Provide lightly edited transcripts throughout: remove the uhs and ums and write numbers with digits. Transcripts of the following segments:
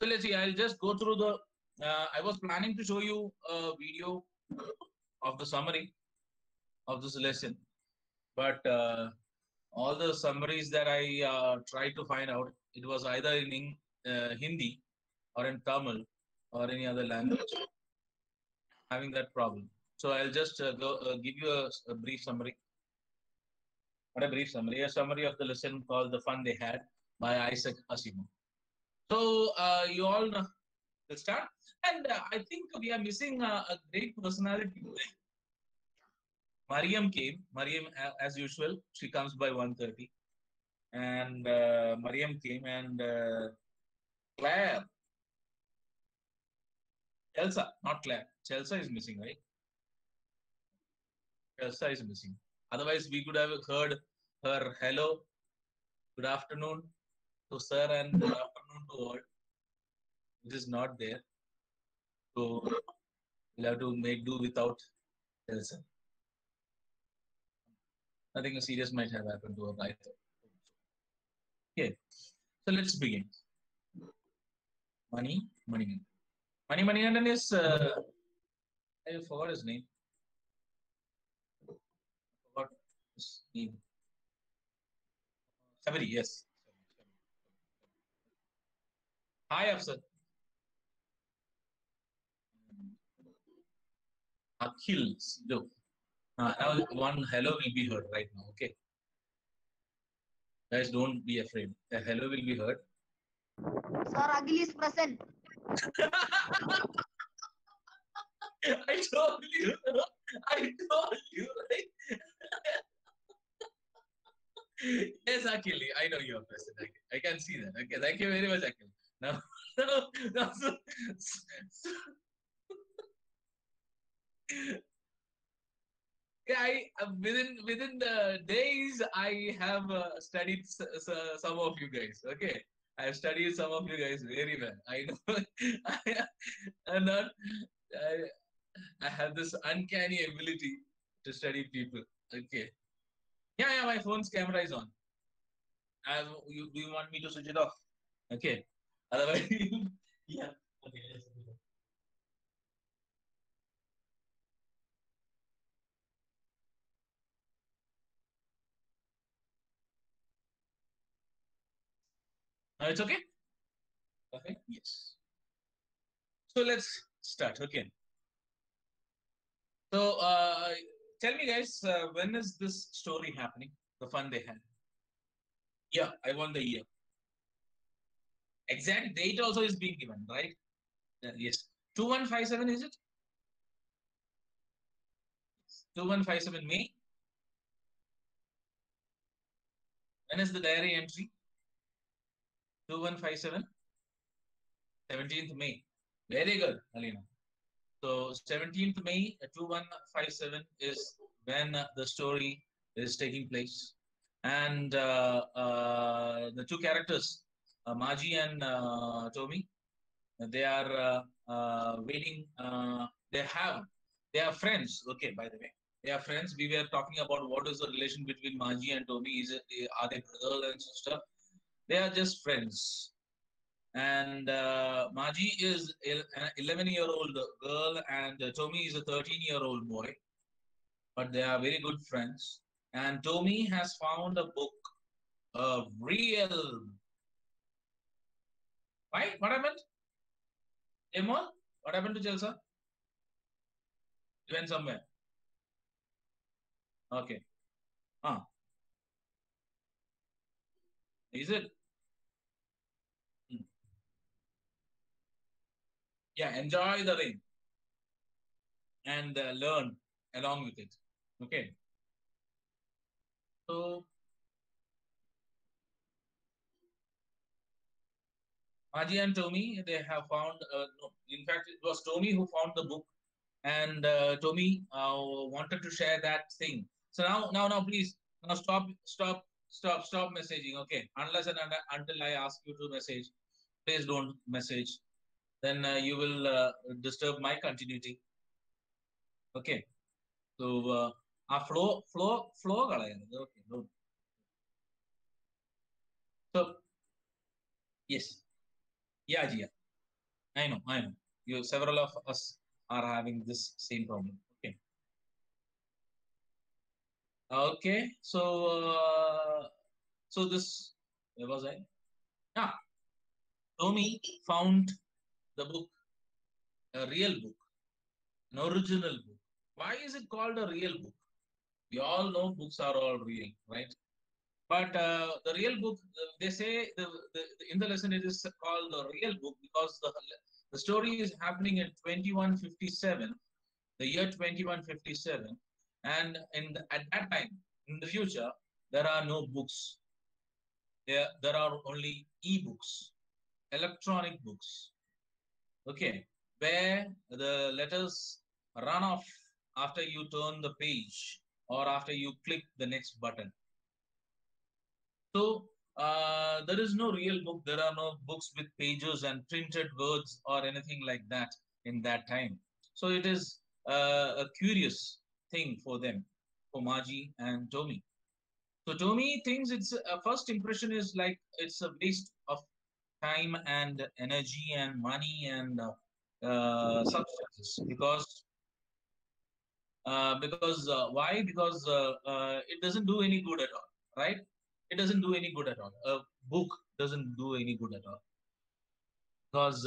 So let's see. I'll just go through the. I was planning to show you a video of the summary of this lesson, but all the summaries that I tried to find out, it was either in Hindi or in Tamil or any other language having that problem. So I'll just give you a brief summary. What a brief summary. A summary of the lesson called "The Fun They Had" by Isaac Asimov. So you all know, let's start. And I think we are missing a great personality today. Mariam came. Mariam, as usual, she comes by 1:30. And Mariam came and Claire, Elsa, not Claire. Chelsea is missing, right? Elsa is missing. Otherwise, we could have heard her hello, good afternoon to sir, and good afternoon to all. It is not there. So we'll have to make do without Elsa. Nothing serious might have happened to her either. Okay, so let's begin. Money. Manigandan is, I forgot his name. Forgot his name. Sabri, yes. Hi, Afsar. Akhil. No. Now one hello will be heard right now. Okay, guys, don't be afraid. A hello will be heard. Sir, Akhil is present. I told you. I told you. Right? Yes, Akhil. I know you are present. I can see that. Okay, thank you very much, Akhil. Now, now so, yeah, within the days I have studied some of you guys. Okay, I have studied some of you guys very well. I know. I'm not. I, I have this uncanny ability to study people. Okay. Yeah. My phone's camera is on. Do you want me to switch it off? Okay. Otherwise, yeah. Okay. Let's do that. Now it's okay. Okay. Yes. So let's start. Okay. So tell me, guys, when is this story happening? The fun they had. Yeah, I want the year. Exact date also is being given, right? Yes. 2157 is it? 2157 May. When is the diary entry? 2157. 17th May. Very good, Alina. So 17th May 2157 is when the story is taking place. And the two characters, Maji and Tommy, they are waiting. They are friends. Okay, by the way, they are friends. We were talking about what is the relation between Maji and Tommy. Are they brother and sister? They are just friends. And Maji is an 11-year-old girl, and Tommy is a 13-year-old boy. But they are very good friends. And Tommy has found a book, a real. Why? What happened? Emma? What happened to Chelsea? You went somewhere. Okay. Ah, is it? Hmm. Yeah, enjoy the rain and learn along with it. Okay. So Maji and Tommy, they have found. No, in fact, it was Tommy who found the book, and Tommy wanted to share that thing. So now, please, now stop messaging. Okay, unless and until I ask you to message, please don't message. Then you will disturb my continuity. Okay. So flow കളയരുത്. Okay. Don't. So yes, yeah, Jia. I know, I know. Several of us are having this same problem. Okay. Okay. So this, where was I? Ah, Tommy found the book, a real book, an original book. Why is it called a real book? We all know books are all real, right? But the real book, they say in the lesson it is called the real book because the story is happening in 2157, the year 2157, and at that time in the future there are no books. There are only e-books, electronic books. Okay, where the letters run off after you turn the page or after you click the next button. So there is no real book. There are no books with pages and printed words or anything like that in that time. So it is a curious thing for them, for Margie and Tommy. So Tommy thinks it's a first impression is like it's a waste of time and energy and money and substances because why? Because it doesn't do any good at all, right? It doesn't do any good at all. A book doesn't do any good at all because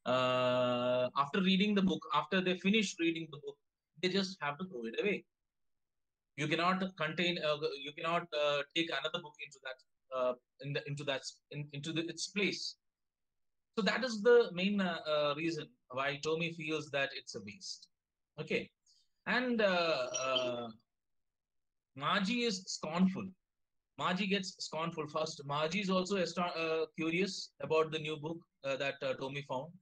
after reading the book, after they finish reading the book, they just have to throw it away. You cannot you cannot take another book into that into that into its place. So that is the main reason why Tommy feels that it's a waste. Okay, and Margie is scornful. Margie gets scornful first. Margie is also curious about the new book that Tommy found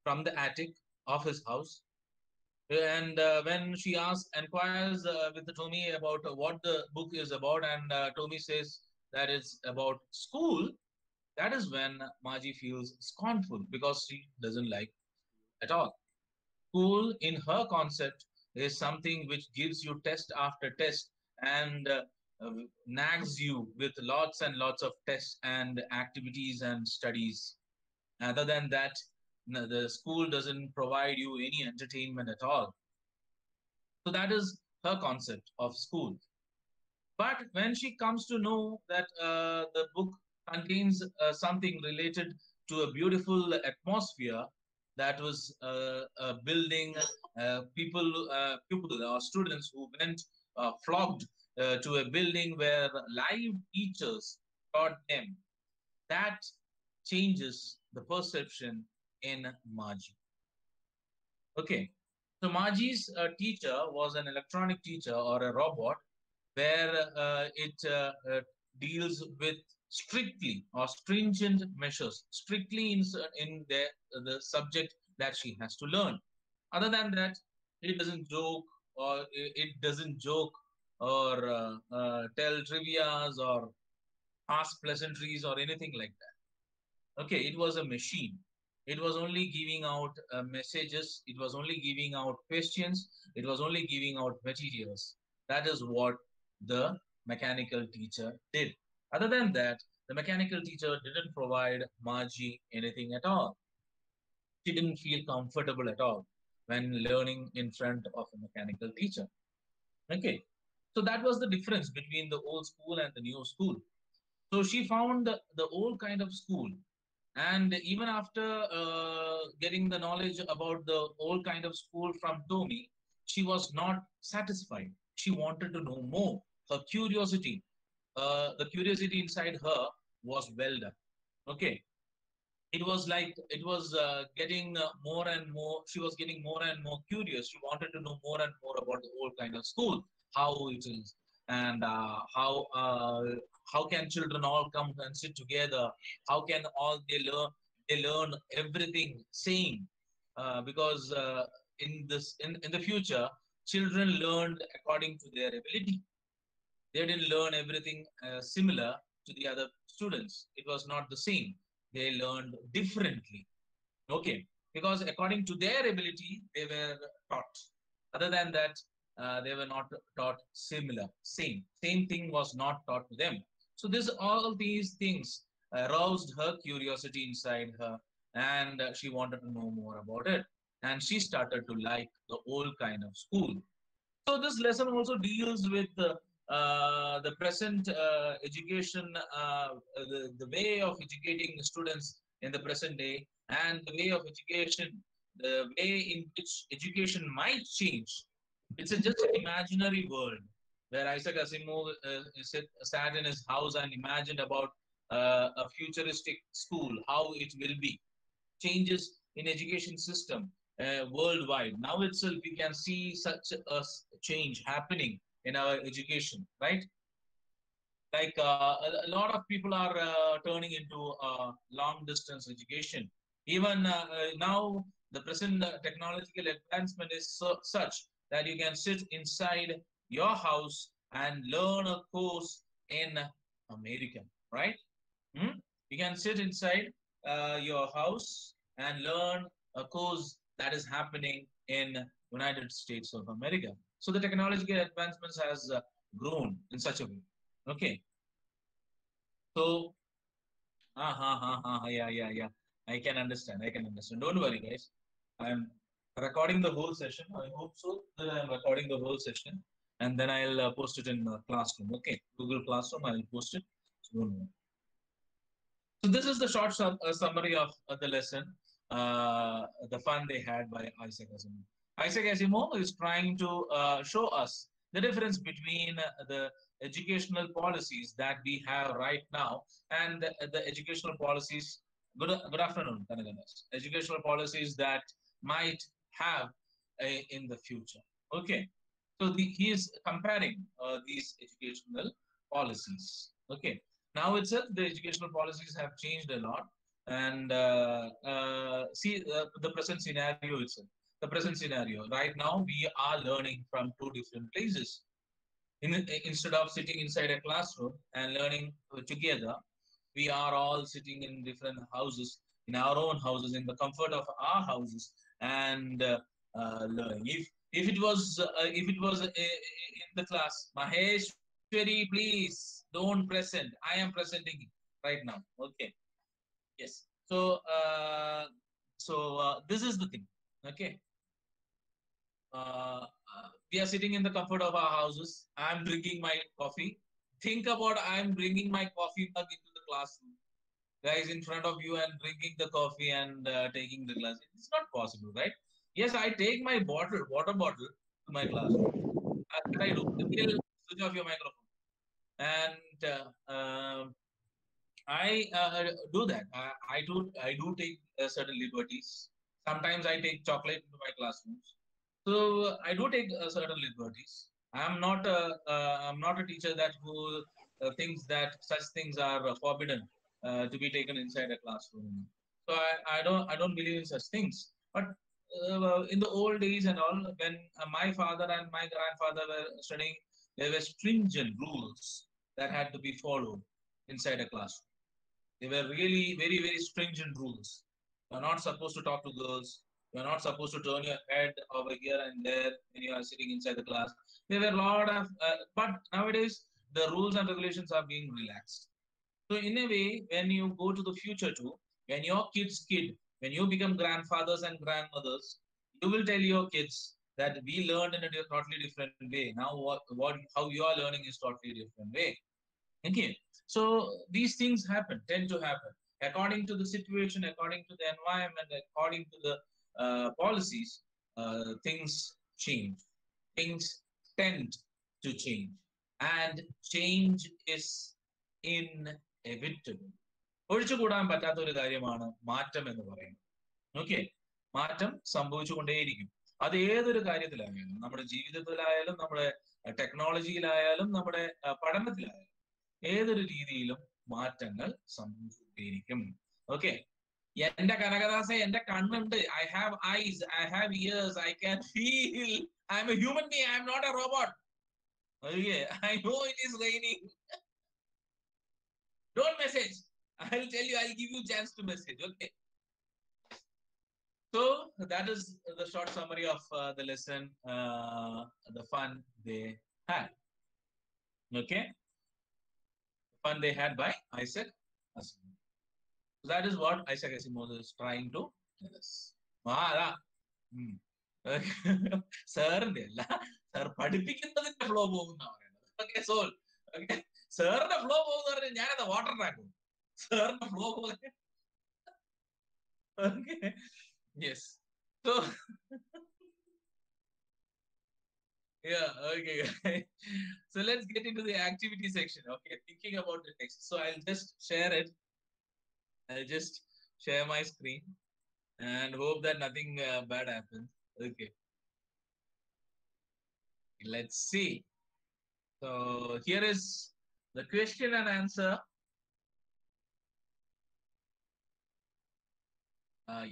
from the attic of his house. And when she inquires with the Tommy about what the book is about, and Tommy says that it's about school, that is when Margie feels scornful because she doesn't like at all. School, in her concept, is something which gives you test after test and nags you with lots and lots of tests and activities and studies. Other than that, no, the school doesn't provide you any entertainment at all. So that is her concept of school. But when she comes to know that the book contains something related to a beautiful atmosphere that was building people or students who went flocked to a building where live teachers taught them, that changes the perception in Margie. Okay, so Margie's teacher was an electronic teacher or a robot where it deals with strictly or stringent measures, strictly in the subject that she has to learn. Other than that, it doesn't joke or it doesn't joke or tell trivias or ask pleasantries or anything like that. Okay, it was a machine. It was only giving out messages. It was only giving out questions. It was only giving out materials. That is what the mechanical teacher did. Other than that, the mechanical teacher didn't provide Margie anything at all. She didn't feel comfortable at all when learning in front of a mechanical teacher. Okay. So that was the difference between the old school and the new school. So she found the old kind of school. And even after getting the knowledge about the old kind of school from Tommy, she was not satisfied. She wanted to know more. Her curiosity, the curiosity inside her was well done. Okay. It was like it was getting more and more. She was getting more and more curious. She wanted to know more and more about the old kind of school, how it is, and how can children all come and sit together? How can all they learn? They learn everything same because in the future, children learned according to their ability. They didn't learn everything similar to the other students. It was not the same. They learned differently. Okay, because according to their ability, they were taught. Other than that, they were not taught similar. Same thing was not taught to them. So this all these things aroused her curiosity inside her, and she wanted to know more about it. And she started to like the old kind of school. So this lesson also deals with the present education, the way of educating students in the present day, and the way of education, the way in which education might change. It's just an imaginary world where Isaac Asimov sat in his house and imagined about a futuristic school, how it will be, changes in education system worldwide. Now itself, we can see such a change happening in our education, right? Like a lot of people are turning into long distance education. Even now, the present technological advancement is such that you can sit inside your house and learn a course in America, right? Hmm? You can sit inside your house and learn a course that is happening in United States of America. So the technological advancements has grown in such a way. Okay. So, yeah, yeah, yeah. I can understand. I can understand. Don't worry, guys. I'm recording the whole session. I hope so that I'm recording the whole session, and then I'll post it in Classroom. Okay, Google Classroom. I'll post it. So don't worry. So this is the short summary of the lesson, the fun they had by Isaac Asimov. Isaac Asimov is trying to show us the difference between the educational policies that we have right now and the educational policies. Good afternoon, Kanaganas. Educational policies that might have in the future. Okay, so he is comparing these educational policies. Okay, now itself the educational policies have changed a lot, and see the present scenario itself. The present scenario right now, we are learning from two different places. Instead of sitting inside a classroom and learning together, we are all sitting in different houses, in our own houses, in the comfort of our houses, and learning. If it was in the class, Maheshwari, please don't present. I am presenting right now. Okay. Yes. So this is the thing. Okay. We are sitting in the comfort of our houses. I'm drinking my coffee. Think about I'm bringing my coffee mug into the classroom. Guys in front of you and drinking the coffee and taking the glass. It's not possible, right? Yes, I take my water bottle to my classroom. What I do, I will switch off your microphone. And I do that. I do take certain liberties. Sometimes I take chocolate into my classrooms. So I do take certain liberties. I'm not a teacher that who thinks that such things are forbidden to be taken inside a classroom. So I don't believe in such things. But in the old days and all, when my father and my grandfather were studying, there were stringent rules that had to be followed inside a classroom. They were really very, very stringent rules. You're not supposed to talk to girls. You're not supposed to turn your head over here and there when you are sitting inside the class. There were a lot of, but nowadays the rules and regulations are being relaxed. So in a way, when you go to the future too, when your kids kid, when you become grandfathers and grandmothers, you will tell your kids that we learned in a totally different way. Now how you are learning is totally different way. Okay. So these things tend to happen according to the situation, according to the environment, according to the policies. Things change. Things tend to change, and change is inevitable. ഒഴിച്ചുകൂടാൻ പറ്റാത്ത ഒരു കാര്യമാണ് മാറ്റം എന്ന് പറയുന്നത്. Okay, മാറ്റം സംഭവിച്ചുകൊണ്ടേയിരിക്കും. അത് ഏതൊരു കാര്യത്തിലായാലും, നമ്മുടെ ജീവിതത്തിലായാലും, നമ്മുടെ ടെക്നോളജിയിലായാലും, നമ്മുടെ പഠനത്തിലായാലും, ഏതൊരു രീതിയിലും മാറ്റങ്ങൾ സംഭവിച്ചുകൊണ്ടേയിരിക്കും. ഓക്കെ, എന്റെ കനകദാസെ, എന്റെ കണ്ണുണ്ട്, I have eyes, I have ears, I can feel, I am a human being, I am not a robot. Okay, I know it is raining. Don't message. I'll tell you, I'll give you chance to message. Okay. So that is the short summary of the lesson, the fun they had. Okay. Fun they had by Isaac Asimov. That is what Isaac Asimov is trying to tell us. സാറിന്റെ അല്ല, sir പഠിപ്പിക്കുന്നതിന്റെ flow പോകുന്ന പറയുന്നത്. Okay, so okay, സാറിന്റെ flow പോകുന്ന പറഞ്ഞാൽ ഞാനത് water track സാറിന്റെ flow പോകുന്നത്. Okay, yes. So yeah, okay. So let's get into the activity section. Okay, thinking about the text. So I'll just share it. I'll just share my screen and hope that nothing bad happens. Okay, let's see. So here is the question and answer.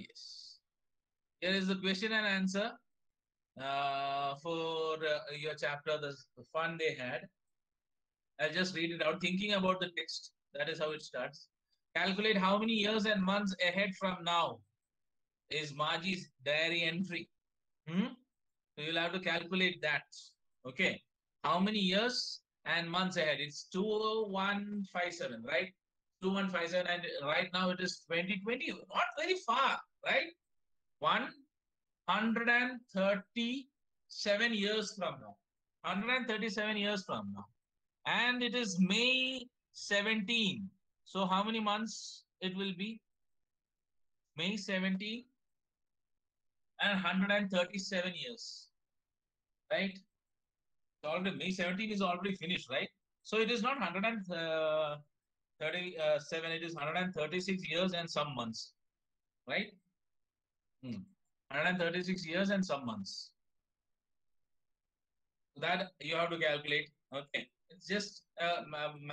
Yes, here is the question and answer for your chapter, the fun they had. I'll just read it out. Thinking about the text. That is how it starts. Calculate how many years and months ahead from now is Margie's diary entry. So you'll have to calculate that. Okay. How many years and months ahead? It's 2157, right? 2157, and right now it is 2020. Not very far, right? 137 years from now. 137 years from now. And it is May 17. So how many months it will be? May 17 and 137 years, right? Already May 17 is already finished, right? So it is not 137, it is 136 years and some months, right? 136 years and some months. That you have to calculate. Okay, it's just a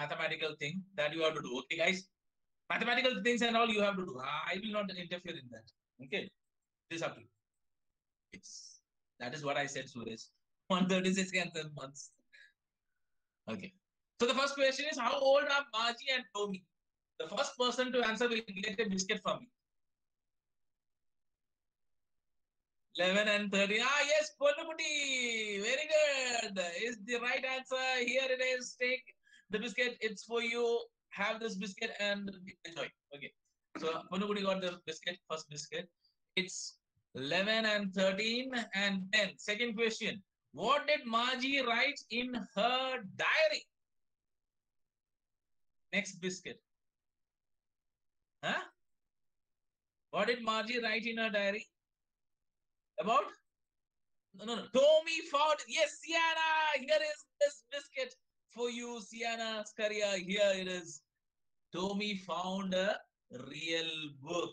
mathematical thing that you have to do. Okay, guys, mathematical things and all you have to do. I will not interfere in that. Okay, this up to you. Yes, that is what I said, Suresh. 136 and 10 months. Okay, so the first question is, how old are Margie and Tommy? The first person to answer will get a biscuit from me. 11 and 30. Ah, yes, Ponnukutti. Very good. Is the right answer. Here it is. Take the biscuit. It's for you. Have this biscuit and enjoy. Okay. So Ponnukutti got the biscuit, first biscuit. It's 11 and 13 and 10. Second question. What did Margie write in her diary? Next biscuit. Huh? What did Margie write in her diary? About? No. Tommy found. Yes, Sienna. Here is this biscuit for you, Sienna Scaria. Here it is. Tommy found a real book.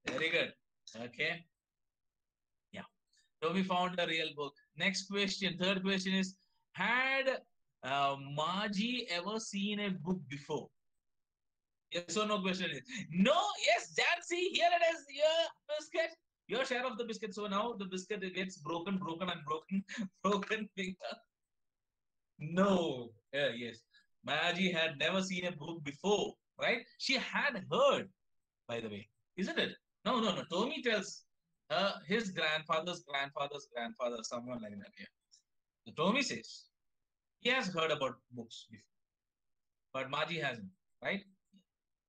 Very good. Okay. Yeah. Tommy found a real book. Next question. Third question is, had Margie ever seen a book before? Yes or no question is. No. Yes, Jancy. Here it is. Your biscuit. Your share of the biscuit. So now the biscuit gets broken. Finger. No. Yes. Margie had never seen a book before, right? She had heard, by the way, isn't it? No. Tommy tells his grandfather's grandfather, someone like that. Yeah. So Tommy says he has heard about books before, but Margie hasn't, right?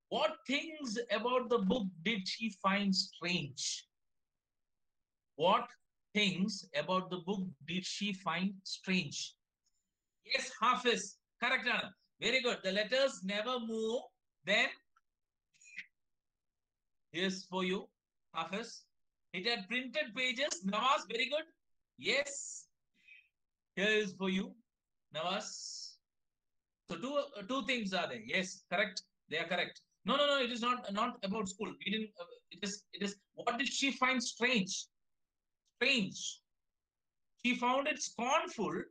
What things about the book did she find strange? What things about the book did she find strange? Yes, Hafiz. Correct, Anna. Very good. The letters never move. Then, here's for you, Hafiz. It had printed pages. Nawaz, very good. Yes. Here is for you, Nawaz. So two things are there. Yes, correct. They are correct. No. It is not about school. We didn't. It is. What did she find strange? Strange. She found it scornful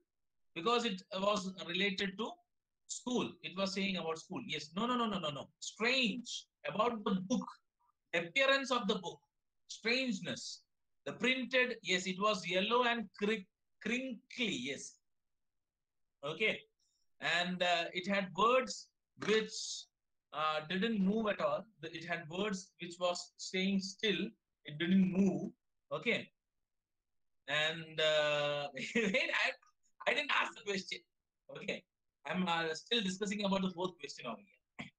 because it was related to school. It was saying about school. Yes. No. Strange about the book. Appearance of the book. Strangeness. The printed. Yes, it was yellow and crinkly. Yes. Okay. And it had words which didn't move at all. It had words which was staying still. It didn't move. Okay. And wait, I didn't ask the question. Okay. I'm still discussing about the fourth question over here.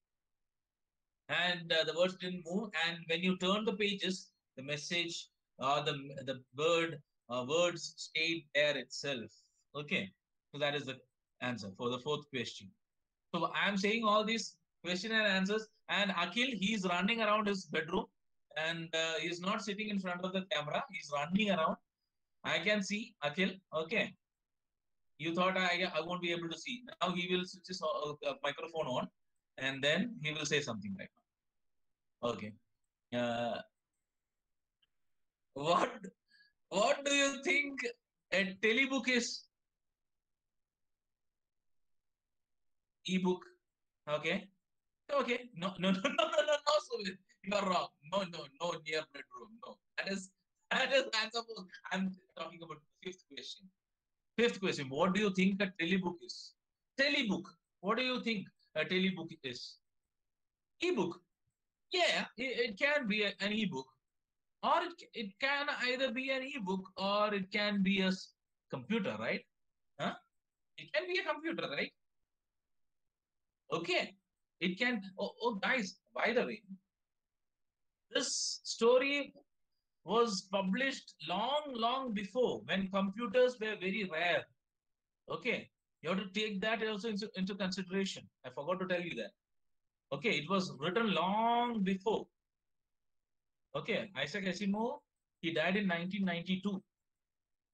and the words didn't move. And when you turn the pages, the message or the words stayed there itself. Okay, so that is the answer for the fourth question. So I am saying all these question and answers, and Akhil, he's running around his bedroom, and he's not sitting in front of the camera. He's running around. I can see Akhil. Okay, you thought I won't be able to see. Now he will switch his microphone on, and then he will say something right now. Okay. Uh, what what do you think a telebook is? Ebook. Okay. Okay. No, no, no, no, no, no, no, Sumit. You are wrong. No, no, no, near bedroom. No. That is answer for, I'm talking about the fifth question. Fifth question. What do you think a telebook is? Telebook. What do you think a telebook is? Ebook. Yeah, it can be an ebook, or it can either be an ebook or it can be a computer, right? Huh? It can be a computer, right? Okay. It can. Oh, guys, by the way, this story was published long, long before when computers were very rare. Okay. You have to take that also into consideration. I forgot to tell you that. Okay. It was written long before. Okay. Isaac Asimov, he died in 1992.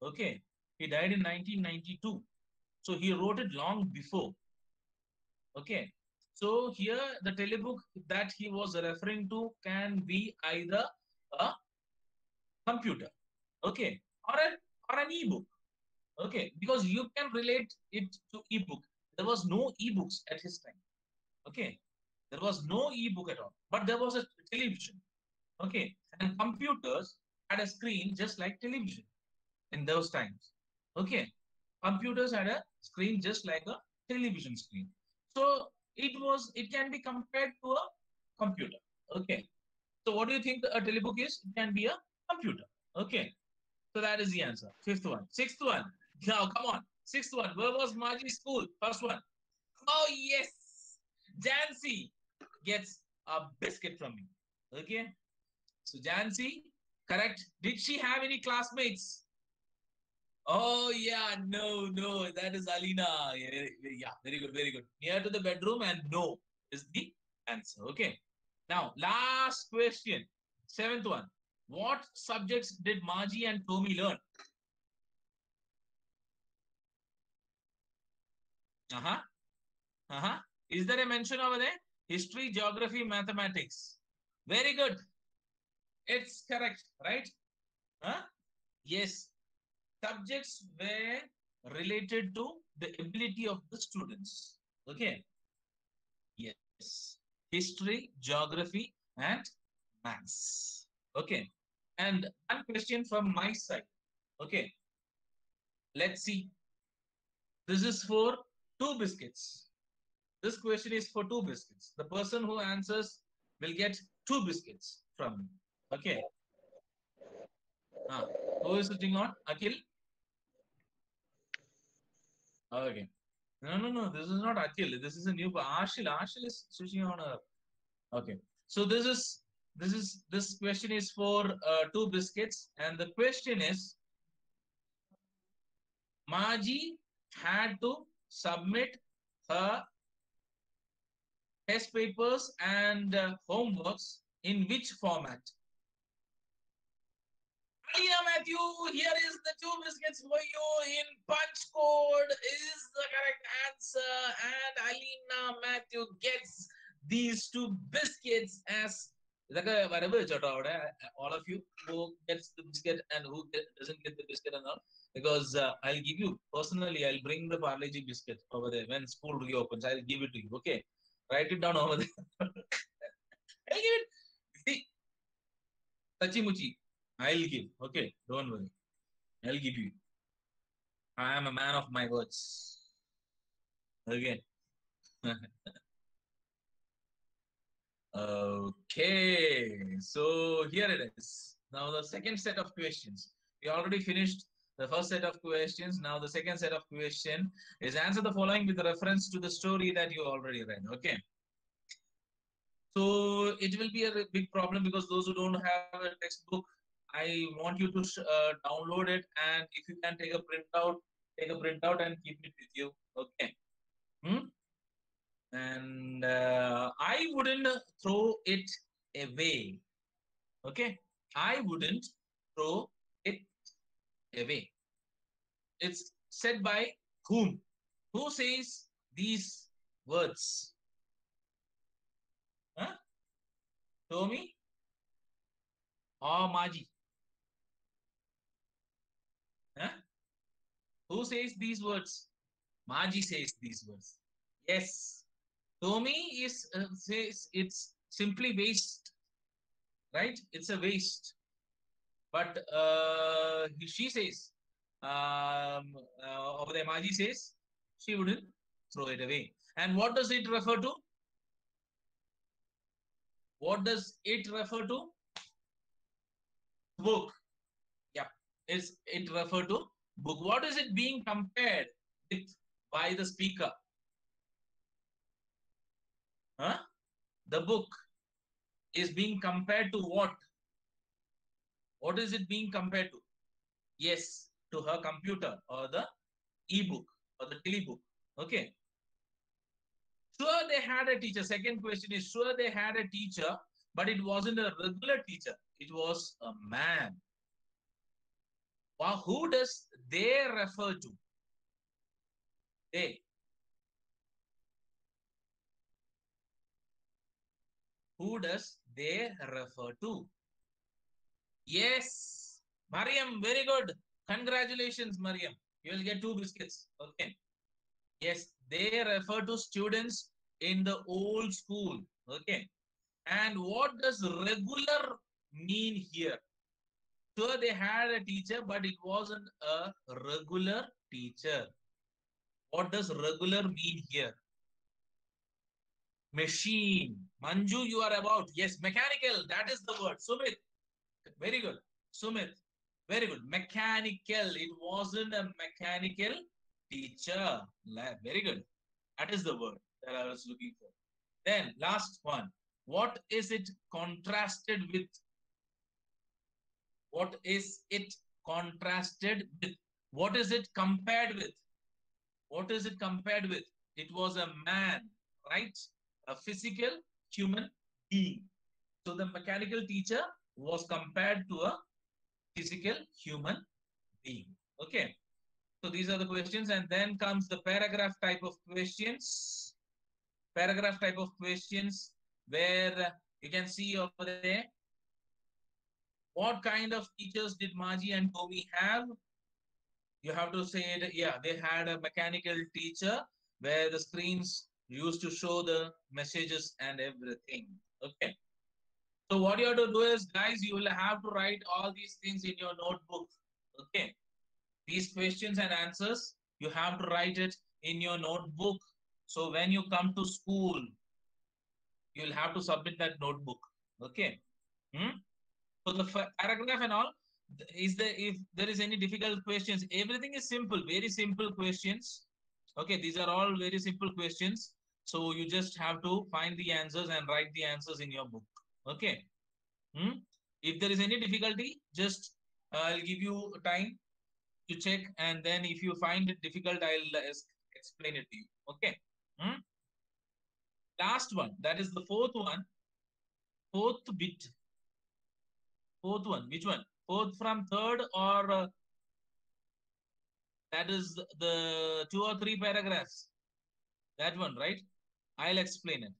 Okay. He died in 1992. So he wrote it long before. Okay. So here the telebook that he was referring to can be either a computer, okay, or an ebook, okay, because you can relate it to ebook. There was no ebooks at his time, okay. There was no ebook at all, but there was a television, okay, and computers had a screen just like television in those times, okay. Computers had a screen just like a television screen, so it can be compared to a computer, okay. So what do you think a telebook is? It can be a computer, okay. So that is the answer. Fifth one. Sixth one. Now, come on. Sixth one. Where was Margie's school? First one. Oh, yes. Jancy gets a biscuit from me. Okay. So, Jancy, correct. Did she have any classmates? Oh, yeah. No, no. That is Alina. Yeah. Very good. Very good. Near to the bedroom, and no is the answer. Okay. Now, last question. Seventh one. What subjects did Margie and Tommy learn? Uh-huh. Uh-huh. Is there a mention over there? History, geography, mathematics. Very good. It's correct, right? Huh? Yes. Subjects were related to the ability of the students. Okay. Yes. History, geography, and maths. Okay. And one question from my side. Okay. Let's see. This is for two biscuits. This question is for two biscuits. The person who answers will get two biscuits from me. Okay. Who is sitting on? Akhil? Okay. No, no, no. This is not Akhil. This is a new Ashil. Ashil is switching on a. Okay. So this question is for two biscuits, and the question is, Margie had to submit her test papers and homeworks in which format? Alina Matthew, here is the two biscuits for you in punch code is the correct answer, and Alina Matthew gets these two biscuits as all of you who gets the biscuit and who doesn't get the biscuit and all, because I'll give you personally, I'll bring the Parle-G biscuit over there when school reopens. I'll give it to you. Okay, write it down over there. I'll give it. See, Tachi Muchi. I'll give. Okay, don't worry. I'll give you. I am a man of my words. Okay. Okay. So here it is. Now the second set of questions. We already finished the first set of questions. Now the second set of question is answer the following with reference to the story that you already read. Okay. So it will be a big problem because those who don't have a textbook, I want you to download it, and if you can take a printout and keep it with you. Okay. And I wouldn't throw it away. Okay. I wouldn't throw it away. It's said by whom? Who says these words? Huh? Tommy or Maji? Huh? Who says these words? Maji says these words. Yes. Tommy says it's simply waste, right? It's a waste. But she says, over there, Maji says she wouldn't throw it away. And what does it refer to? What does it refer to? Book. Yeah, it refer to book. What is it being compared with by the speaker? Huh? The book is being compared to what? What is it being compared to? Yes, to her computer or the e-book or the telebook. Okay. Sure, they had a teacher. Second question is, sure, they had a teacher, but it wasn't a regular teacher. It was a man. Wow, who does they refer to? They. Who does they refer to? Yes, Mariam, very good. Congratulations, Mariam. You will get 2 biscuits. Okay. Yes, they refer to students in the old school. Okay. And what does regular mean here? Sure, they had a teacher, but it wasn't a regular teacher. What does regular mean here? Machine. Manju, you are about. Yes, mechanical. That is the word. Sumit. Very good. Sumit. Very good. Mechanical. It wasn't a mechanical teacher. Very good. That is the word that I was looking for. Then last one. What is it contrasted with? What is it contrasted with? What is it compared with? What is it compared with? It was a man, right? A physical human being. So the mechanical teacher was compared to a physical human being. Okay. So these are the questions, and then comes the paragraph type of questions. Paragraph type of questions where you can see over there what kind of teachers did Maji and Tommy have. You have to say it. Yeah, they had a mechanical teacher where the screens used to show the messages and everything. Okay. So what you have to do is, guys, you will have to write all these things in your notebook. Okay. These questions and answers, you have to write it in your notebook. So when you come to school, you will have to submit that notebook. Okay. So the paragraph and all, if there is any difficult questions, everything is simple, very simple questions. Okay, these are all very simple questions. So you just have to find the answers and write the answers in your book. Okay. If there is any difficulty, just I'll give you time to check, and then if you find it difficult, I'll explain it to you. Okay. Last one, that is the fourth one. Fourth bit. Fourth one. Which one? Fourth from third, or that is the 2 or 3 paragraphs. That one, right? I'll explain it.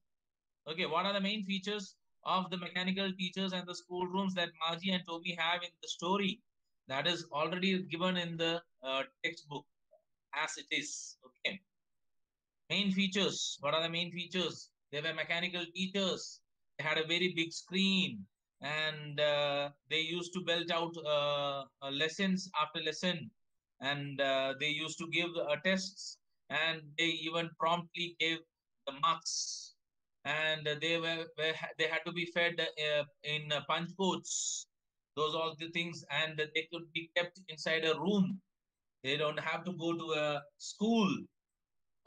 Okay. What are the main features of the mechanical teachers and the schoolrooms that Maji and Tommy have in the story? That is already given in the textbook as it is. Okay. Main features. What are the main features? They were mechanical teachers. They had a very big screen, and they used to belt out lessons after lesson, and they used to give tests, and they even promptly gave the marks, and they had to be fed in punch codes. Those all the things, and they could be kept inside a room. They don't have to go to a school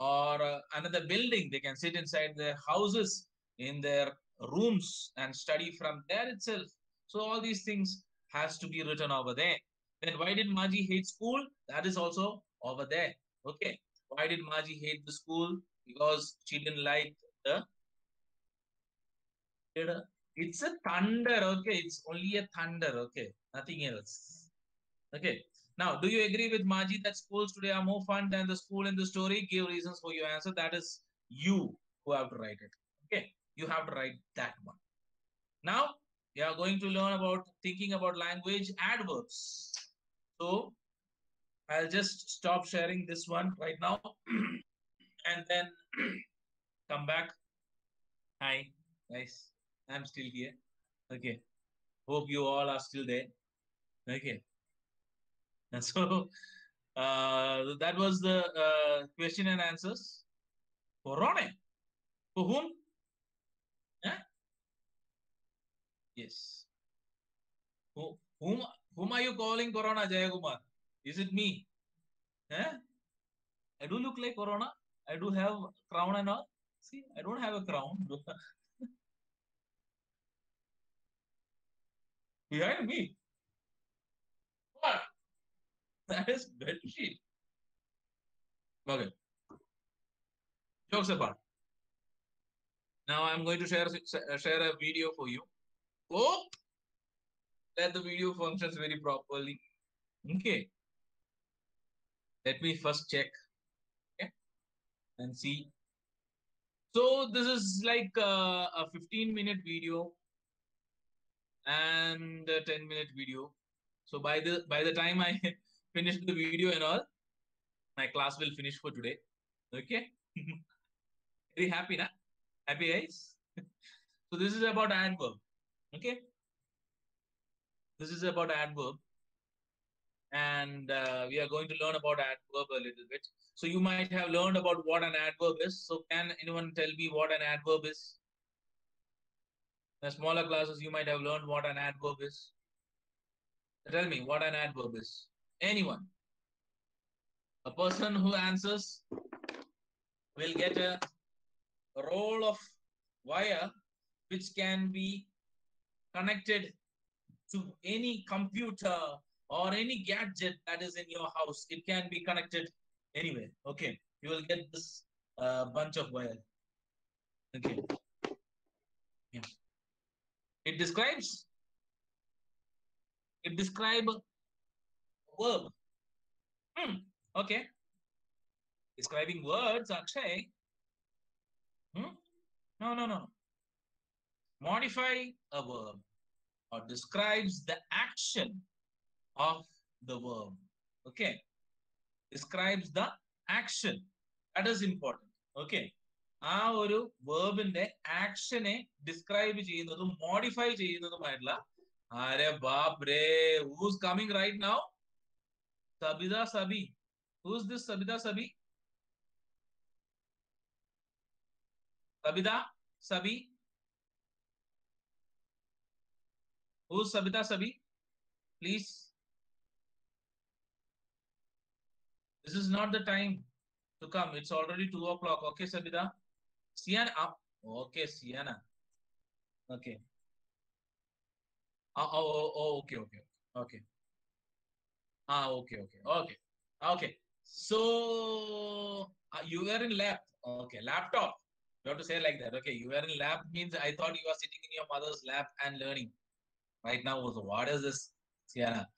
or another building. They can sit inside their houses, in their rooms and study from there itself. So all these things has to be written over there. Then why did Maji hate school? That is also over there. Okay. Why did Maji hate the school? Because she didn't like the. It's a thunder. Okay. It's only a thunder. Okay. Nothing else. Okay. Now, do you agree with Maji that schools today are more fun than the school in the story? Give reasons for your answer. That is you who have to write it. Okay. You have to write that one. Now, we are going to learn about thinking about language adverbs. So, I'll just stop sharing this one right now and then come back. Hi, guys. I'm still here. Okay. Hope you all are still there. Okay. And so, that was the question and answers. Corona. For whom? Huh? Yes. Whom are you calling Corona, Jayakumar? Is it me? Huh? I do look like Corona. I do have crown and all. See, I don't have a crown. Behind me. What? That is bedsheet. Okay. Jokes apart. Now I'm going to share a video for you. Oh, that the video functions very properly. Okay. Let me first check. Okay. And see. So this is like a 15-minute video and a 10-minute video. So by the time I finish the video and all, my class will finish for today. Okay. Very happy, na? Happy guys? So this is about adverb. Okay. This is about adverb. And we are going to learn about adverb a little bit. So you might have learned about what an adverb is. So can anyone tell me what an adverb is? In the smaller classes, you might have learned what an adverb is. Tell me what an adverb is. Anyone? A person who answers will get a roll of wire which can be connected to any computer or any gadget that is in your house. It can be connected anywhere. Okay. You will get this bunch of wire. Okay. Yeah. It describes verb. Okay. Describing words, Akshay. No. Modify a verb or describes the action of the verb. Okay. Describes the action. That is important. Okay. ആ ഒരു വേർബിന്റെ ആക്ഷനെ describe ചെയ്യുന്നതും modify ചെയ്യുന്നതുമായിട്ടുള്ള ആരെ ബാപ്രേ who's coming right now? Sabida Sabi. Who's this Sabida Sabi? Sabida Sabi. Who's Sabida Sabi? Please. This is not the time to come. It's already 2 o'clock. Okay, Sabida. Sienna up. Okay, Sienna. Okay. Okay. Okay. Okay. So you were in lab. Okay, laptop. You have to say like that. Okay, you were in lab means I thought you were sitting in your mother's lap and learning. Right now, what is this, Sienna?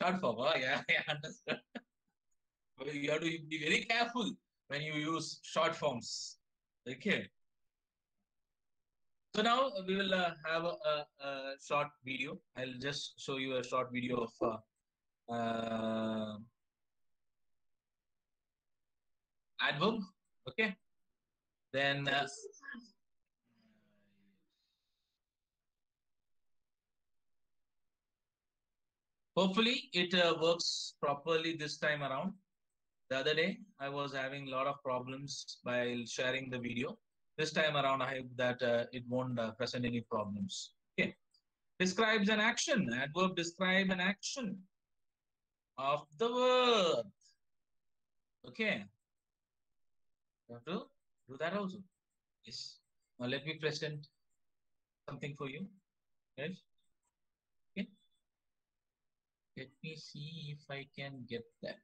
Short form. Oh, yeah, I understand. You have to be very careful when you use short forms. Okay. So now we will have a short video. I'll just show you a short video of adverb. Okay. Then hopefully it works properly this time around. The other day I was having a lot of problems while sharing the video. This time around I hope that it won't present any problems. Okay. Describes an action. Adverb describe an action of the verb. Okay. You have to do that also. Yes. Now let me present something for you. Right? Okay. Let me see if I can get that.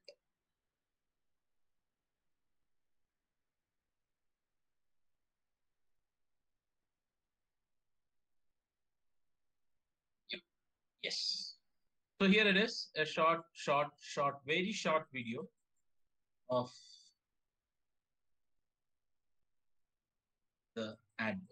Yep. Yes. So here it is, a short, very short video of the adverb.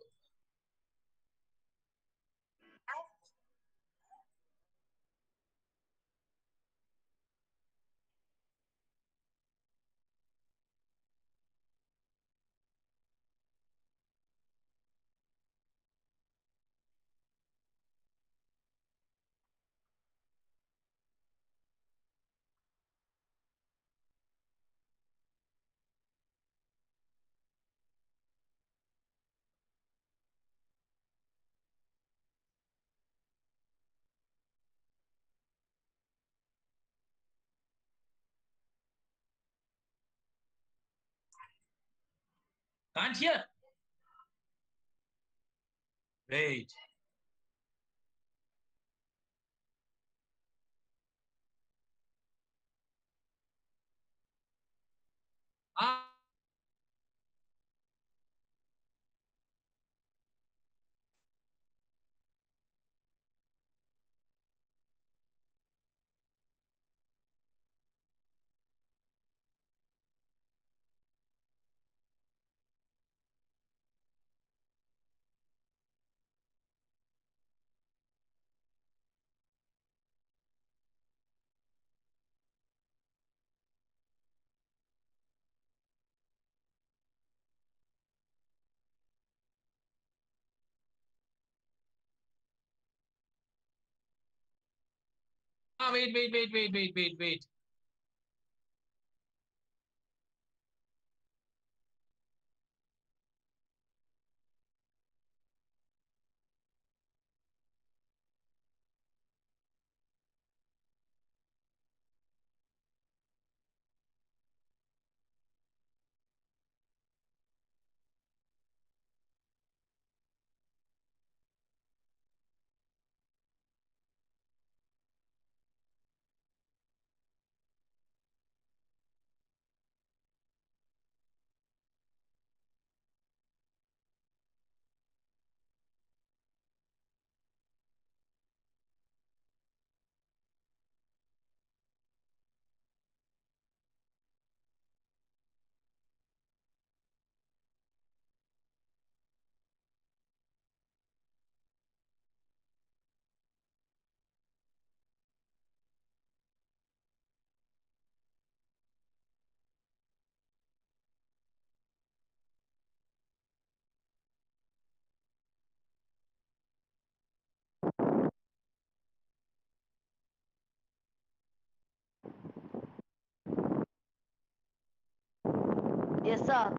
Can't hear. Wait. Ah, wait. Yes, sir.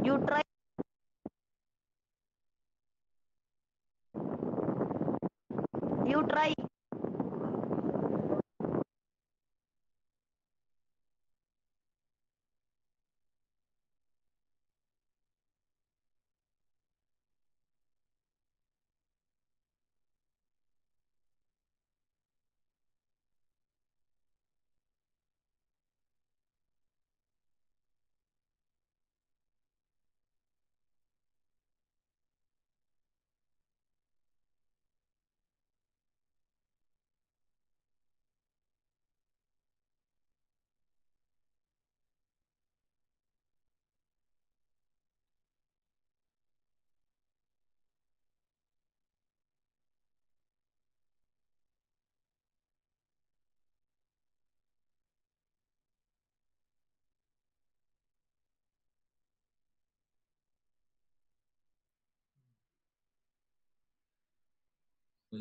You try. You try.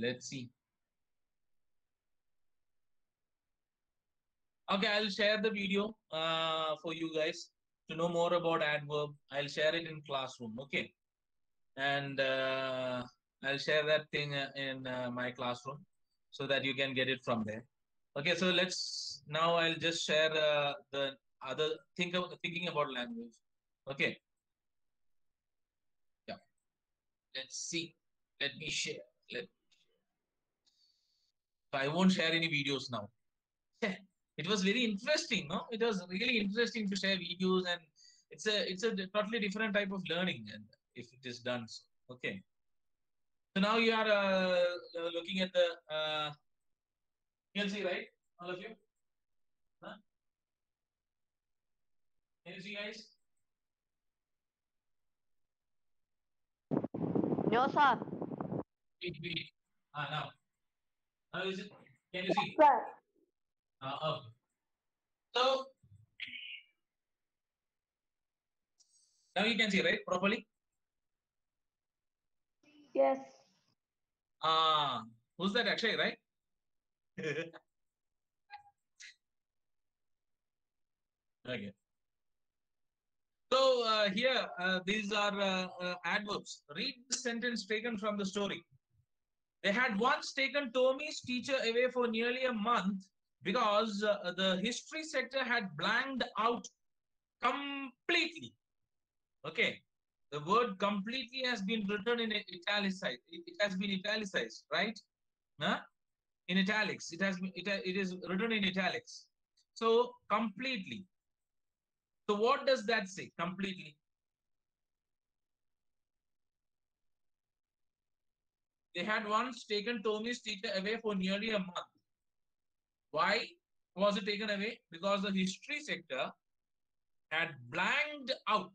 let's see. Okay, I'll share the video for you guys. to know more about adverb, I'll share it in classroom. Okay. And I'll share that thing in my classroom so that you can get it from there. Okay, so now I'll just share the other thinking about language. Okay, yeah, let's see. Let me share. I won't share any videos now. It was very interesting, no? It was really interesting to share videos, and it's a totally different type of learning, and if it is done so. Okay. So now you are looking at the PLC, right? All of you? Huh? Can you see, guys? No, sir. Wait. Now. Now is it? Can you see? Sir. Okay. So now you can see, right? Properly? Yes. Who's that Akshay, right? Okay. So here, these are adverbs. Read the sentence taken from the story. They had once taken Tommy's teacher away for nearly a month because the history sector had blanked out completely. Okay. The word completely has been written in italicized. It has been italicized, right? Huh? In italics. It is written in italics. So completely. So what does that say? Completely. They had once taken Tommy's teacher away for nearly a month. Why was it taken away? Because the history sector had blanked out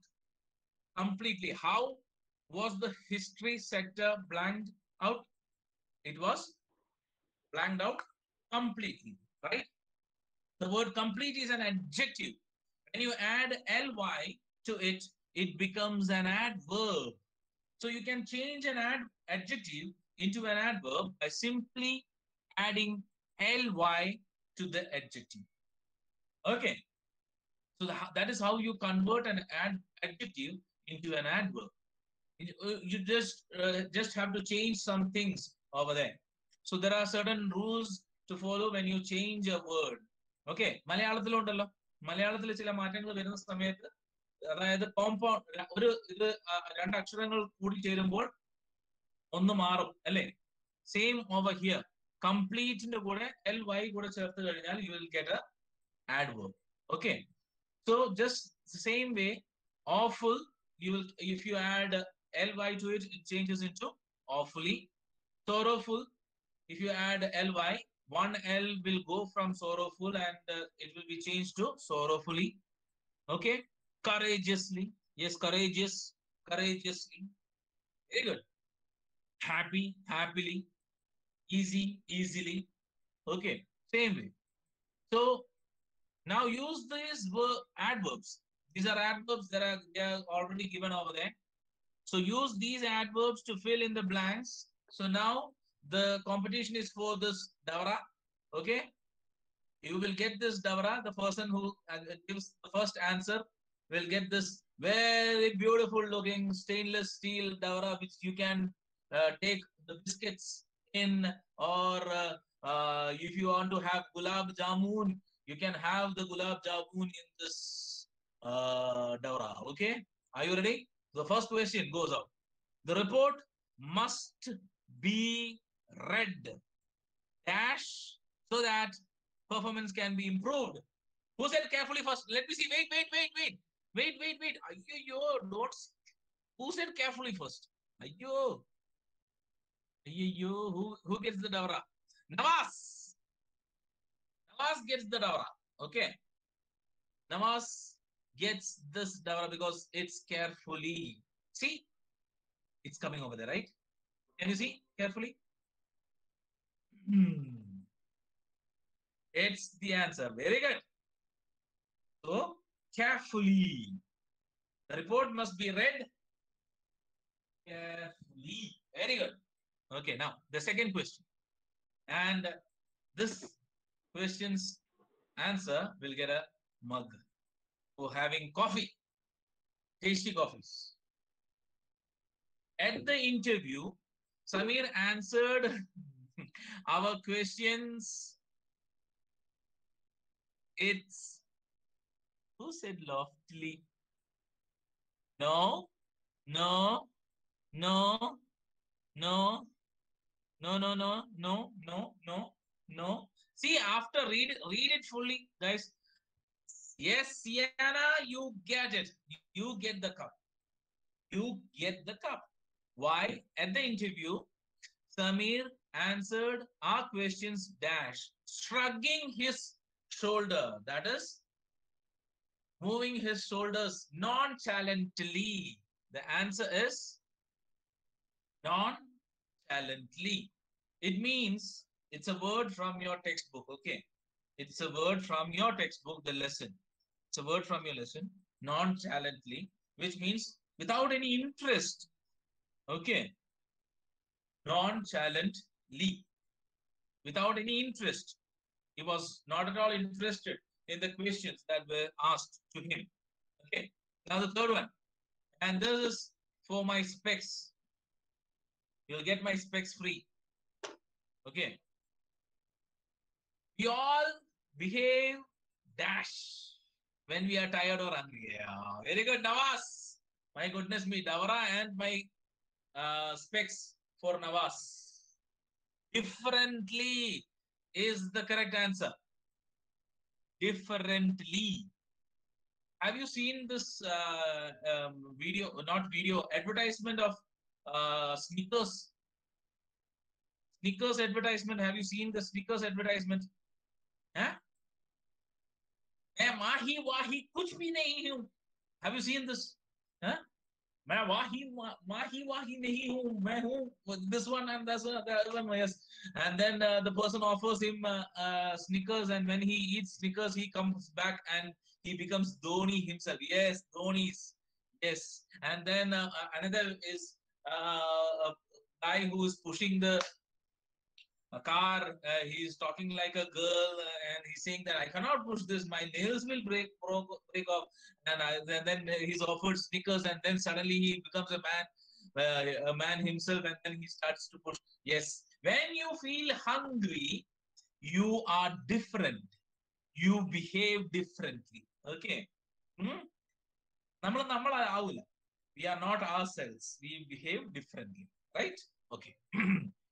completely. How was the history sector blanked out? It was blanked out completely, right? The word complete is an adjective. When you add ly to it, it becomes an adverb. So you can change an adjective into an adverb by simply adding ly to the adjective. Okay. So that is how you convert an adjective into an adverb. You just have to change some things over there. So there are certain rules to follow when you change a word. Okay. മലയാളത്തിലുണ്ടല്ലോ മലയാളത്തിൽ ചില മാറ്റങ്ങൾ വരുന്ന സമയത്ത് അതായത് compound ഇത് രണ്ട് അക്ഷരങ്ങൾ കൂടി ചേരുമ്പോൾ ഒന്ന് മാറും അല്ലേ സെയിം ഓവർ ഹിയർ കംപ്ലീറ്റിന്റെ കൂടെ ly കൂടെ ചേർത്ത് കഴിഞ്ഞാൽ you will get A adverb. Okay. So just the same way, awful, if you add ly to it, it changes into awfully. Sorrowful, if you add ly, one L will go from sorrowful and it will be changed to sorrowfully. Okay. Courageously, yes, courageously. Very good. Happy, happily. Easy, easily. Okay. Same way. So now use these adverbs. These are adverbs that they are already given over there. So use these adverbs to fill in the blanks. So now the competition is for this Davra. Okay. You will get this Davra. The person who gives the first answer will get this very beautiful looking stainless steel Davra, which you can take the biscuits in, or if you want to have gulab jamun, you can have the gulab jamun in this Davra. Okay. Are you ready? The first question goes out. The report must be read dash so that performance can be improved. Who said carefully first? Let me see. Wait. Ayyo, notes. Who said carefully first? Ayyo. Who gets the Davra? Nawaz. Nawaz gets the Davra. Okay. Nawaz gets this Davra because it's carefully. See? It's coming over there, right? Can you see carefully? It's the answer. Very good. So, carefully. The report must be read carefully. Very good. Okay, now the second question. And this question's answer will get a mug for having coffee. tasty coffees. At the interview, Samir answered our questions. It's who said loftily? No, no, no, no, no, no, no, no, no, no, no. See, after read it fully, guys. Yes, Sienna, you get it. You get the cup. You get the cup. Why? At the interview, Samir answered our questions dash, shrugging his shoulder. That is, moving his shoulders nonchalantly. The answer is nonchalantly. It means it's a word from your textbook. Okay. It's a word from your textbook, the lesson. It's a word from your lesson, nonchalantly, which means without any interest. Okay. Nonchalantly, without any interest. He was not at all interested in the questions that were asked to him. Okay. Now the third one. And this is for my specs. You'll get my specs free. Okay. We all behave dash when we are tired or hungry. Yeah. Very good, Nawaz. My goodness me, Davara and my specs for Nawaz. Differently is the correct answer. Differently. Have you seen this video, not video, advertisement of sneakers? Sneakers advertisement. Have you seen the sneakers advertisement? Huh? मैं माही वाही कुछ भी नहीं हूँ. Have you seen this? Huh? मैं माही वाही नहीं हूँ. मैं हूँ this one and that's one, the other one. Yes. And then the person offers him Snickers, and when he eats Snickers, he comes back and he becomes Dhoni himself. Yes, Dhoni's. Yes. And then another is a guy who is pushing the a car. He's talking like a girl, and he's saying that I cannot push this. My nails will break off. And then he's offered Snickers, and then suddenly he becomes a man himself, and then he starts to push. Yes, when you feel hungry, you are different. You behave differently. Okay. We are not ourselves. We behave differently. Right? Okay.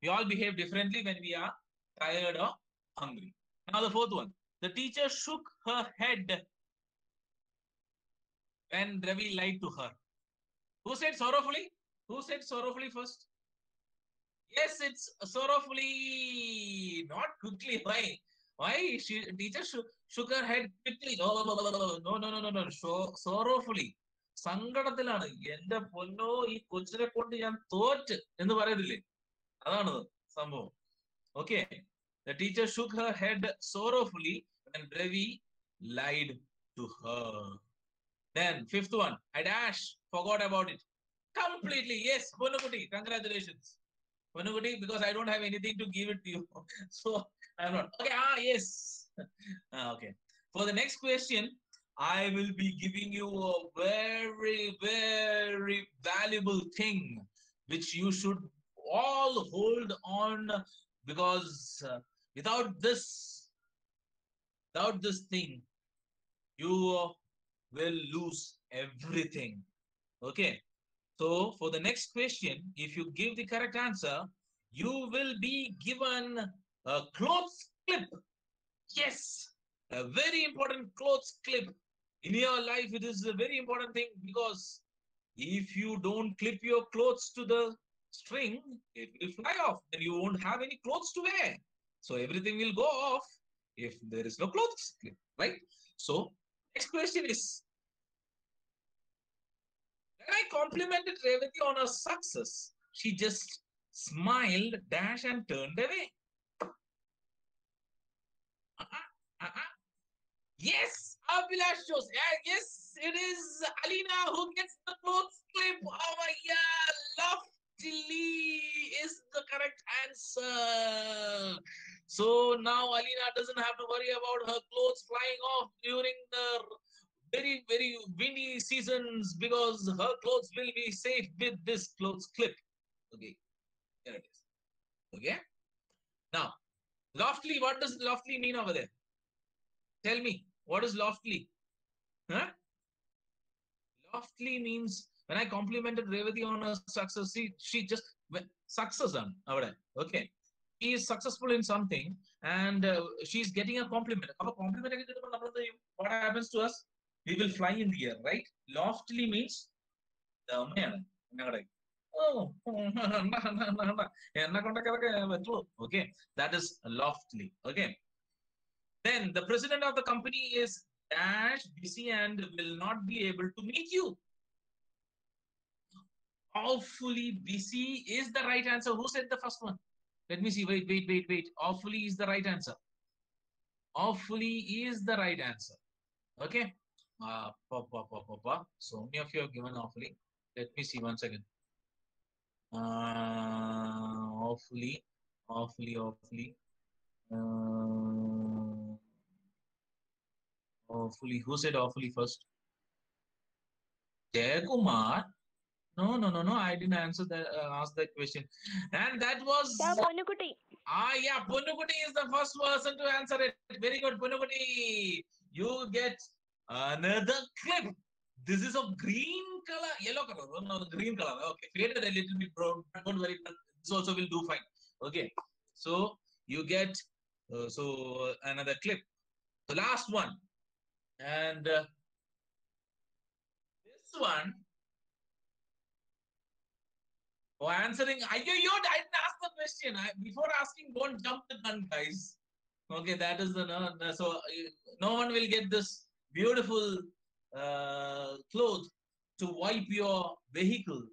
We all behave differently when we are tired or hungry. Now the fourth one. The teacher shook her head when Ravi lied to her. Who said sorrowfully? Who said sorrowfully first? Yes, it's sorrowfully. Not quickly. Why? Why? Teacher shook her head quickly. No. Sorrowfully. സങ്കടത്തിലാണ്. എന്റെ പൊന്നോ, ഈ കൊച്ചിനെ കൊണ്ട് ഞാൻ തോറ്റ് എന്ന് പറയുന്നില്ലേ? അതാണ് സംഭവം. Okay. The teacher shook her head sorrowfully when Ravi lied to her. Then fifth one, I forgot about it completely. Yes, Ponuguti, congratulations, Ponuguti, because I don't have anything to give it to you, so I'm not. Okay. Yes. Okay. For the next question, I will be giving you a very, very valuable thing which you should all hold on, because without this thing, you will lose everything. Okay. So for the next question, if you give the correct answer, you will be given a clothes clip. Yes, a very important clothes clip. In your life, it is a very important thing, because if you don't clip your clothes to the string, it will fly off and you won't have any clothes to wear. So everything will go off if there is no clothes clip, right? So next question is, when I complimented Revati on her success, she just smiled, dash, and turned away. Yes, Abhilash shows. Yes, it is Alina who gets the clothes clip. Oh my God, loftily is the correct answer. So now Alina doesn't have to worry about her clothes flying off during the very, very windy seasons because her clothes will be safe with this clothes clip. Okay, here it is. Okay, now loftily, what does loftily mean over there? Tell me, what is loftily? Huh? Loftily means when I complimented Revati on her success, she just success on. Okay, she is successful in something and she's getting a compliment. What happens to us? We will fly in the air, right? Loftily means oh, okay, that is loftily. Okay, then the president of the company is dash busy and will not be able to meet you. Awfully busy is the right answer. Who said the first one? Let me see. Wait. Awfully is the right answer. Awfully is the right answer. Okay. So many of you have given awfully. Let me see once again. Awfully. Awfully. Who said awfully first? Jay Kumar. No. I didn't answer that. Ask that question, and that was Yeah, Ponukuti. yeah. Punukuti is the first person to answer it. Very good, Punukuti. You get another clip. This is of green color, yellow color. No, green color. Okay, faded a little bit brown. Don't worry. This also will do fine. Okay, so you get another clip. The last one, and this one. Oh, answering. I didn't ask the question. Before asking, don't jump the gun, guys. Okay, that is the no. So no one will get this beautiful cloth to wipe your vehicle.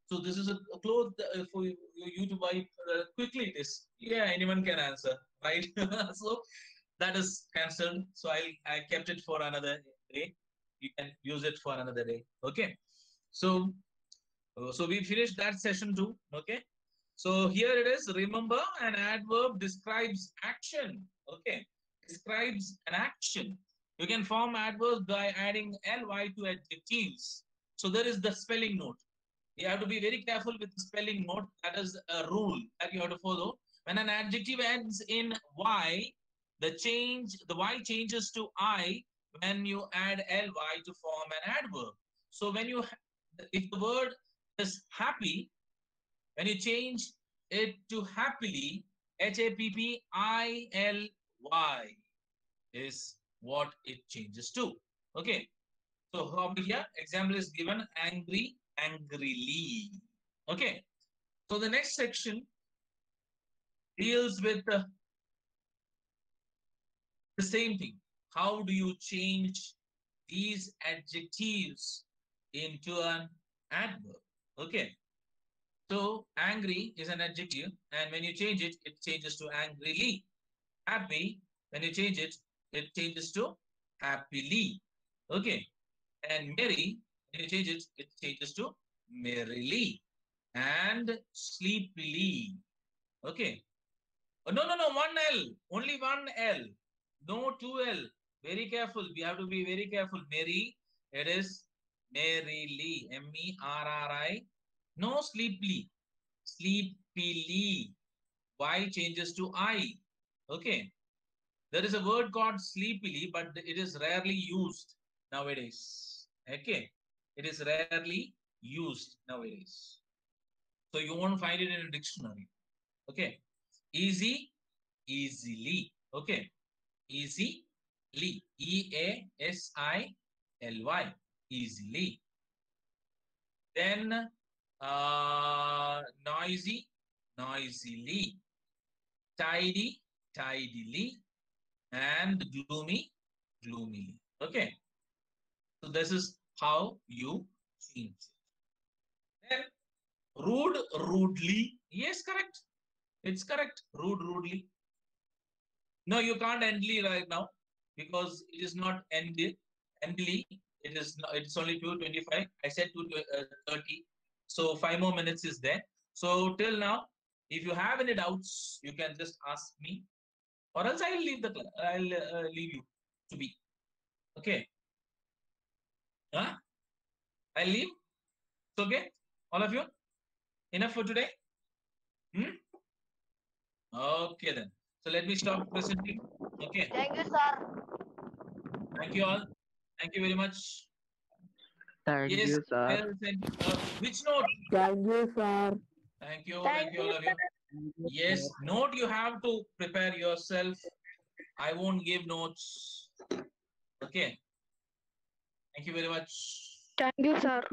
So this is a cloth for you to wipe quickly. It is. Yeah, anyone can answer, right? So that is cancelled. So I kept it for another day. You can use it for another day. Okay. So so we finished that session too. Okay. So here it is. Remember, an adverb describes action. Okay. Describes an action. You can form adverbs by adding ly to adjectives. So there is the spelling note. You have to be very careful with the spelling note. That is a rule that you have to follow. When an adjective ends in y, the y changes to I when you add ly to form an adverb. So if the word is happy, when you change it to happily, happily is what it changes to. Okay. So over here, example is given angry, angrily. Okay. So the next section deals with the same thing. How do you change these adjectives into an adverb? Okay. So angry is an adjective, and when you change it, it changes to angrily. Happy, when you change it, it changes to happily. Okay. And merry, when you change it, it changes to merrily. And sleepily. Okay. Oh, no, one L. Only one L. No two L. Very careful. We have to be very careful. Merry, it is merrily. MERRI. No sleepily. Sleepily. Y changes to I. Okay. There is a word called sleepily, but it is rarely used nowadays. Okay. It is rarely used nowadays. So you won't find it in a dictionary. Okay. Easy, easily. Okay. Easily. EASILY. Easily. Then noisy, noisily. Tidy, tidily. And gloomy, gloomily. Okay. So this is how you change it. Then rude, rudely. Yes, correct. It's correct. Rude, rudely. No, you can't endly right now because it is not endly. Endly. It is not, it's only 2:25. I said 2:30. So 5 more minutes is there. So till now, if you have any doubts, you can just ask me, or else I'll leave you to be. Okay. Huh? I'll leave. It's okay, all of you. Enough for today. Okay then. So let me stop presenting. Okay. Thank you, sir. Thank you all. Thank you very much. Thank Yes. you, sir. Well, which note? Thank you, sir. Thank you. Thank you all of you. Yes. Note you have to prepare yourself. I won't give notes. Okay. Thank you very much. Thank you, sir.